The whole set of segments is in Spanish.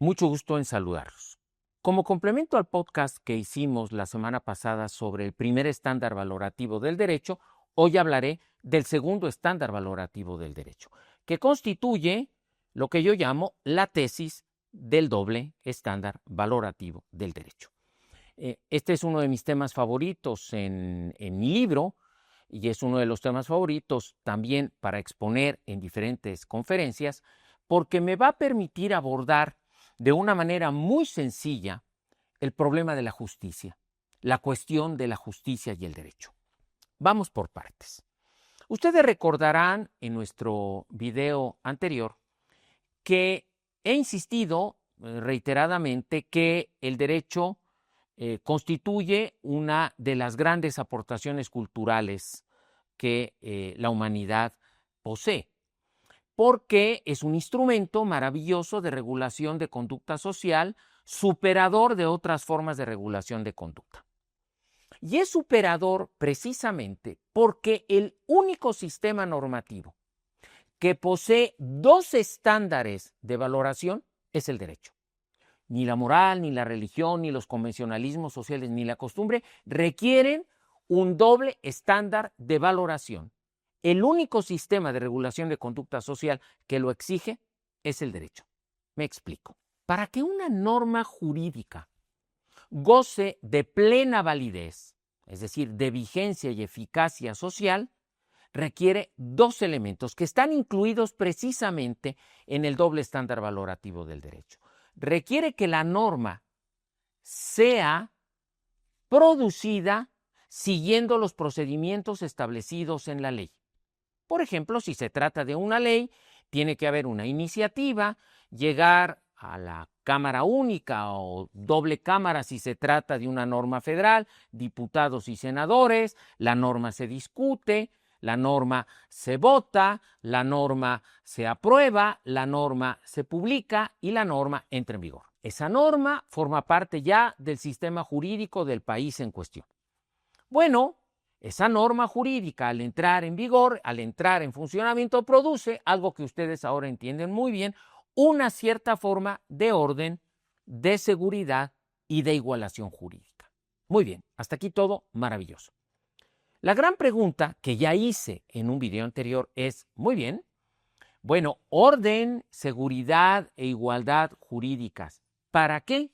Mucho gusto en saludarlos. Como complemento al podcast que hicimos la semana pasada sobre el primer estándar valorativo del derecho, hoy hablaré del segundo estándar valorativo del derecho, que constituye lo que yo llamo la tesis del doble estándar valorativo del derecho. Este es uno de mis temas favoritos en mi libro y es uno de los temas favoritos también para exponer en diferentes conferencias, porque me va a permitir abordar de una manera muy sencilla el problema de la justicia, la cuestión de la justicia y el derecho. Vamos por partes. Ustedes recordarán en nuestro video anterior que he insistido reiteradamente que el derecho constituye una de las grandes aportaciones culturales que la humanidad posee, porque es un instrumento maravilloso de regulación de conducta social, superador de otras formas de regulación de conducta. Y es superador precisamente porque el único sistema normativo que posee dos estándares de valoración es el derecho. Ni la moral, ni la religión, ni los convencionalismos sociales, ni la costumbre requieren un doble estándar de valoración. El único sistema de regulación de conducta social que lo exige es el derecho. Me explico. Para que una norma jurídica goce de plena validez, es decir, de vigencia y eficacia social, requiere dos elementos que están incluidos precisamente en el doble estándar valorativo del derecho. Requiere que la norma sea producida siguiendo los procedimientos establecidos en la ley. Por ejemplo, si se trata de una ley, tiene que haber una iniciativa, llegar a la Cámara Única o doble cámara si se trata de una norma federal, diputados y senadores, la norma se discute, la norma se vota, la norma se aprueba, la norma se publica y la norma entra en vigor. Esa norma forma parte ya del sistema jurídico del país en cuestión. Bueno, esa norma jurídica al entrar en vigor, al entrar en funcionamiento, produce algo que ustedes ahora entienden muy bien, una cierta forma de orden, de seguridad y de igualación jurídica. Muy bien, hasta aquí todo maravilloso. La gran pregunta que ya hice en un video anterior es, muy bien, bueno, orden, seguridad e igualdad jurídicas, ¿para qué?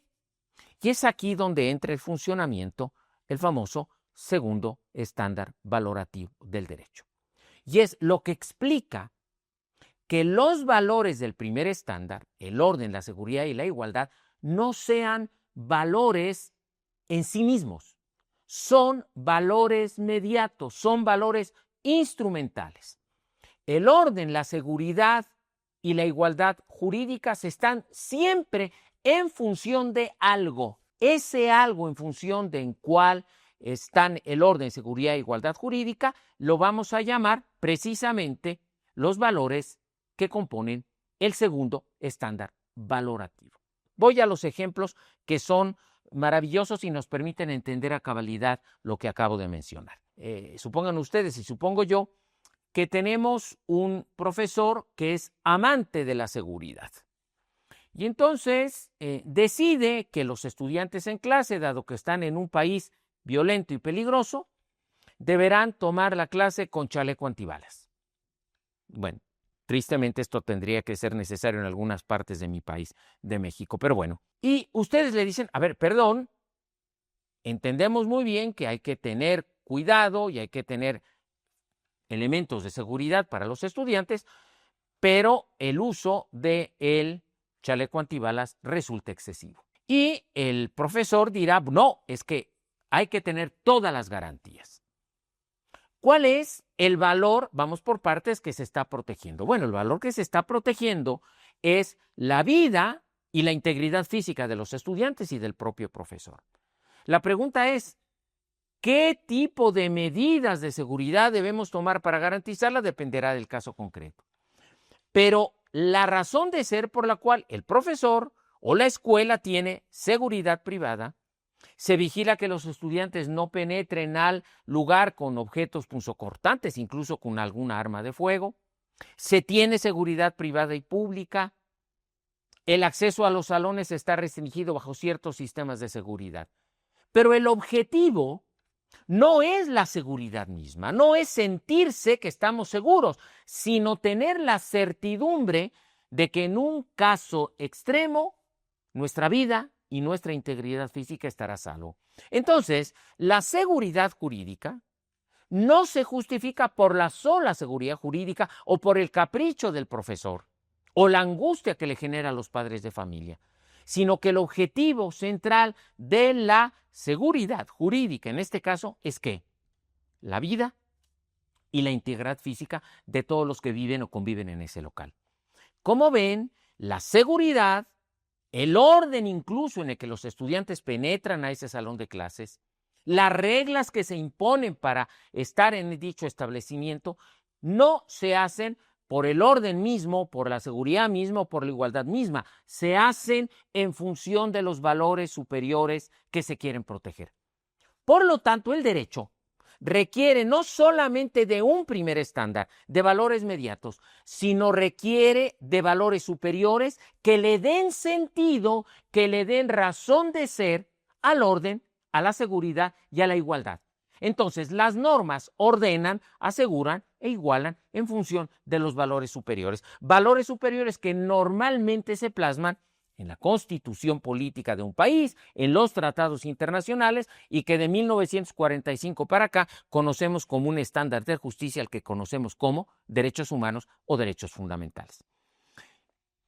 Y es aquí donde entra en funcionamiento el famoso segundo estándar valorativo del derecho. Y es lo que explica que los valores del primer estándar, el orden, la seguridad y la igualdad, no sean valores en sí mismos, son valores mediatos, son valores instrumentales. El orden, la seguridad y la igualdad jurídicas están siempre en función de algo. Ese algo en función de en cuál están el orden, seguridad e igualdad jurídica, lo vamos a llamar precisamente los valores que componen el segundo estándar valorativo. Voy a los ejemplos que son maravillosos y nos permiten entender a cabalidad lo que acabo de mencionar. Supongan ustedes y supongo yo que tenemos un profesor que es amante de la seguridad. Y entonces decide que los estudiantes en clase, dado que están en un país violento y peligroso, deberán tomar la clase con chaleco antibalas. Bueno, tristemente esto tendría que ser necesario en algunas partes de mi país, de México, pero bueno. Y ustedes le dicen, a ver, perdón, entendemos muy bien que hay que tener cuidado y hay que tener elementos de seguridad para los estudiantes, pero el uso del chaleco antibalas resulta excesivo. Y el profesor dirá, no, es que hay que tener todas las garantías. ¿Cuál es el valor, vamos por partes, que se está protegiendo? Bueno, el valor que se está protegiendo es la vida y la integridad física de los estudiantes y del propio profesor. La pregunta es, ¿qué tipo de medidas de seguridad debemos tomar para garantizarla? Dependerá del caso concreto. Pero la razón de ser por la cual el profesor o la escuela tiene seguridad privada, se vigila que los estudiantes no penetren al lugar con objetos punzocortantes, incluso con alguna arma de fuego, se tiene seguridad privada y pública, El acceso a los salones está restringido bajo ciertos sistemas de seguridad. Pero el objetivo no es la seguridad misma, no es sentirse que estamos seguros, sino tener la certidumbre de que en un caso extremo, nuestra vida y nuestra integridad física estará a salvo. Entonces, la seguridad jurídica no se justifica por la sola seguridad jurídica o por el capricho del profesor o la angustia que le genera a los padres de familia, sino que el objetivo central de la seguridad jurídica, en este caso, es que la vida y la integridad física de todos los que viven o conviven en ese local. Como ven, la seguridad, el orden incluso en el que los estudiantes penetran a ese salón de clases, las reglas que se imponen para estar en dicho establecimiento, no se hacen por el orden mismo, por la seguridad misma o por la igualdad misma. Se hacen en función de los valores superiores que se quieren proteger. Por lo tanto, el derecho requiere no solamente de un primer estándar de valores mediatos, sino requiere de valores superiores que le den sentido, que le den razón de ser al orden, a la seguridad y a la igualdad. Entonces, las normas ordenan, aseguran e igualan en función de los valores superiores que normalmente se plasman en la constitución política de un país, en los tratados internacionales y que de 1945 para acá conocemos como un estándar de justicia al que conocemos como derechos humanos o derechos fundamentales.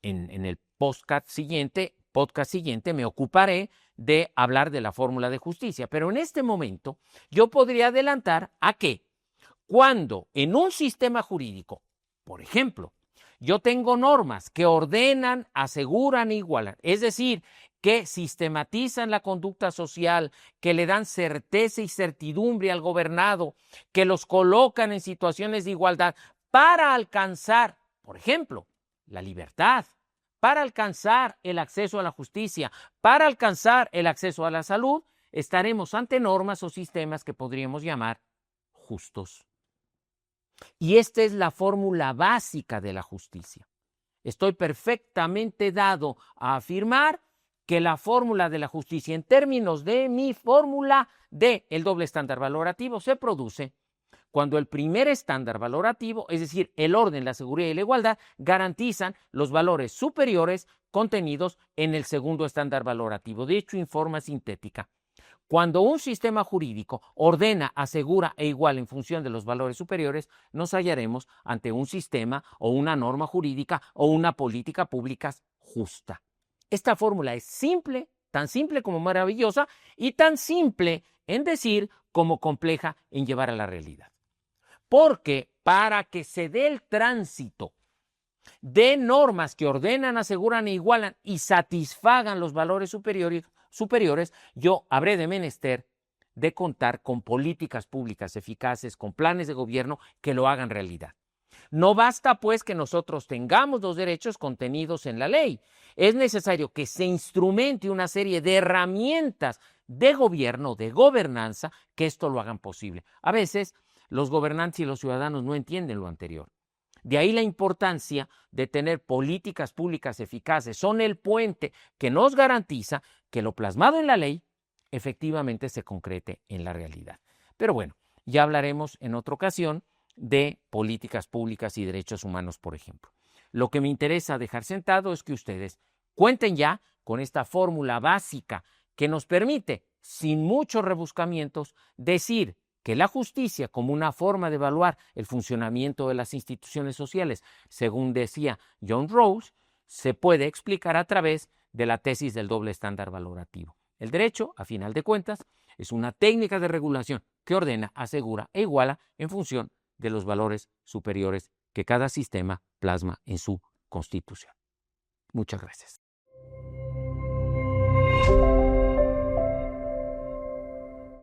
En el podcast siguiente me ocuparé de hablar de la fórmula de justicia, pero en este momento yo podría adelantar a que cuando en un sistema jurídico, por ejemplo, yo tengo normas que ordenan, aseguran e igualan, es decir, que sistematizan la conducta social, que le dan certeza y certidumbre al gobernado, que los colocan en situaciones de igualdad para alcanzar, por ejemplo, la libertad, para alcanzar el acceso a la justicia, para alcanzar el acceso a la salud, estaremos ante normas o sistemas que podríamos llamar justos. Y esta es la fórmula básica de la justicia. Estoy perfectamente dado a afirmar que la fórmula de la justicia, en términos de mi fórmula del doble estándar valorativo, se produce cuando el primer estándar valorativo, es decir, el orden, la seguridad y la igualdad, garantizan los valores superiores contenidos en el segundo estándar valorativo. De hecho, en forma sintética, cuando un sistema jurídico ordena, asegura e iguala en función de los valores superiores, nos hallaremos ante un sistema o una norma jurídica o una política pública justa. Esta fórmula es simple, tan simple como maravillosa y tan simple en decir como compleja en llevar a la realidad. Porque para que se dé el tránsito de normas que ordenan, aseguran e igualan y satisfagan los valores superiores, yo habré de menester de contar con políticas públicas eficaces, con planes de gobierno que lo hagan realidad. No basta, pues, que nosotros tengamos los derechos contenidos en la ley. Es necesario que se instrumente una serie de herramientas de gobierno, de gobernanza, que esto lo hagan posible. A veces, los gobernantes y los ciudadanos no entienden lo anterior. De ahí la importancia de tener políticas públicas eficaces. Son el puente que nos garantiza que lo plasmado en la ley efectivamente se concrete en la realidad. Pero bueno, ya hablaremos en otra ocasión de políticas públicas y derechos humanos, por ejemplo. Lo que me interesa dejar sentado es que ustedes cuenten ya con esta fórmula básica que nos permite, sin muchos rebuscamientos, decir que la justicia, como una forma de evaluar el funcionamiento de las instituciones sociales, según decía John Rawls, se puede explicar a través de la tesis del doble estándar valorativo. El derecho, a final de cuentas, es una técnica de regulación que ordena, asegura e iguala en función de los valores superiores que cada sistema plasma en su constitución. Muchas gracias.